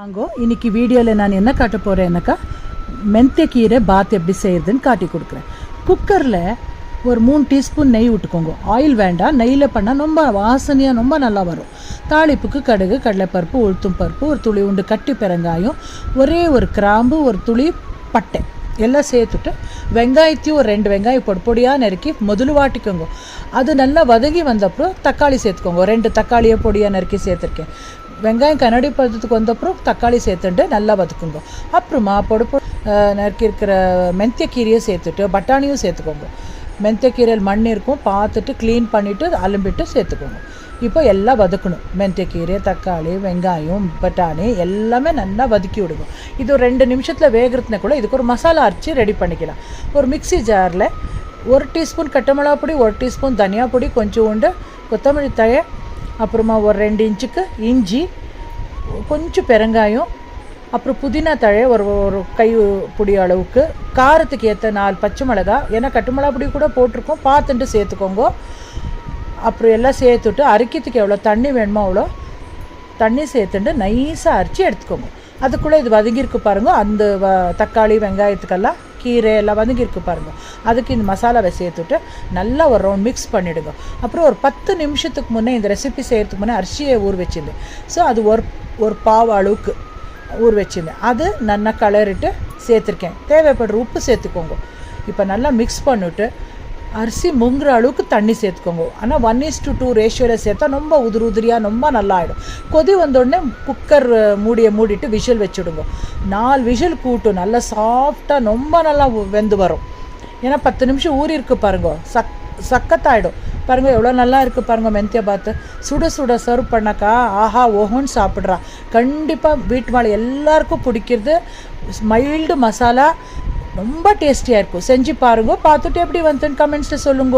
வாங்கோ இன்னைக்கு வீடியோவில் நான் என்ன காட்ட போகிறேன்னாக்கா மெந்த்திய கீரை பாத் எப்படி செய்யறதுன்னு காட்டி கொடுக்குறேன். குக்கரில் ஒரு 3 டீஸ்பூன் நெய் விட்டுக்கோங்க. ஆயில் வேண்டாம், நெய்யில் பண்ணால் ரொம்ப வாசனையாக ரொம்ப நல்லா வரும். தாளிப்புக்கு கடுகு, கடலைப்பருப்பு, உளுத்தும் பருப்பு, ஒரு துளி உண்டு கட்டி பெருங்காயம், ஒரே ஒரு கிராம்பு, ஒரு துளி பட்டை எல்லாம் சேர்த்துட்டு வெங்காயத்தையும் ஒரு 2 வெங்காயம் பொடியாக நறுக்கி முதல்ல வாட்டிக்கோங்க. அது நல்லா வதங்கி வந்தப்புறம் தக்காளி சேர்த்துக்கோங்க. 2 தக்காளியை பொடியாக நறுக்கி சேர்த்துருக்கேன். வெங்காயம் கண்ணாடி பதத்துக்கு வந்தப்புறம் தக்காளி சேர்த்துட்டு நல்லா வதக்குங்க. அப்புறமா பொடுப்பு நறுக்கி இருக்கிற மெந்த்திய கீரையை சேர்த்துட்டு பட்டாணியும் சேர்த்துக்கோங்க. மெந்த்திய கீரையில் மண் இருக்கும், பார்த்துட்டு க்ளீன் பண்ணிவிட்டு அலம்பிட்டு சேர்த்துக்கோங்க. இப்போ எல்லாம் வதக்கணும். மெந்த்திய கீரை, தக்காளி, வெங்காயம், பட்டாணி எல்லாமே நல்லா வதக்கி விடுங்க. இது ஒரு 2 நிமிஷத்தில் வேகிறதுனா கூட இதுக்கு ஒரு மசாலா அரைச்சி ரெடி பண்ணிக்கலாம். ஒரு மிக்சி ஜாரில் 1 டீஸ்பூன் கட்டை மிளகா பொடி, 1 டீஸ்பூன் தனியா பொடி, கொஞ்சோண்டு கொத்தமல்லி தழை, அப்புறமா ஒரு 2 இன்ச்சுக்கு இஞ்சி, கொஞ்சம் பெருங்காயம், அப்புறம் புதினா தழை ஒரு கை பொடி அளவுக்கு, காரத்துக்கு ஏற்ற 4 பச்சை மிளகா, ஏன்னா கட்டு மிளகா பொடி கூட போட்டிருக்கோம், பார்த்துட்டு சேர்த்துக்கோங்க. அப்புறம் எல்லாம் சேர்த்துட்டு அரைக்கிறதுக்கு எவ்வளோ தண்ணி வேணுமோ அவ்வளோ தண்ணி சேர்த்துட்டு நைஸாக அரைச்சி எடுத்துக்கோங்க. அதுக்குள்ளே இது வதங்கியிருக்கு பாருங்கள். அந்த தக்காளி வெங்காயத்துக்கெல்லாம் கீரை எல்லாம் வதங்கியிருக்கு பாருங்கள். அதுக்கு இந்த மசாலாவை சேர்த்துட்டு நல்லா ஒரு ரவுண்ட் மிக்ஸ் பண்ணிவிடுங்க. அப்புறம் ஒரு 10 நிமிஷத்துக்கு முன்னே இந்த ரெசிபி செய்கிறதுக்கு முன்னே அரிசியை ஊற வச்சுருந்தேன். ஸோ அது ஒரு பாவு அளவுக்கு ஊற வச்சுருந்தேன். அது நல்லா கலரிட்டு சேர்த்துருக்கேன். தேவைப்படுற உப்பு சேர்த்துக்கோங்க. இப்போ நல்லா மிக்ஸ் பண்ணிவிட்டு அரிசி முங்குற அளவுக்கு தண்ணி சேர்த்துக்கோங்க. ஆனால் 1:2 ரேஷியோவில் சேர்த்தா ரொம்ப உதிரியாக ரொம்ப நல்லா ஆகிடும். கொதி வந்தோடனே குக்கர் மூடிட்டு விஷல் வச்சுடுங்க. 4 விஷல் கூட்டும், நல்லா சாஃப்டாக ரொம்ப நல்லா வெந்து வரும். ஏன்னா 10 நிமிஷம் ஊறி இருக்கு பாருங்க, சக்கத்தாயிடும் பாருங்கள். எவ்வளோ நல்லா இருக்குது பாருங்கள். மெந்த்திய பாத்து சுட சுட சர்வ் பண்ணாக்கா ஆஹா ஓஹோன்னு சாப்பிட்றா. கண்டிப்பாக வீட்டு மாலை எல்லாருக்கும் பிடிக்கிறது. மைல்டு மசாலா ரொம்ப டேஸ்டியாக இருக்கும். செஞ்சு பாருங்க. பார்த்துட்டு எப்படி வந்துன்னு கமெண்ட்ஸில் சொல்லுங்க.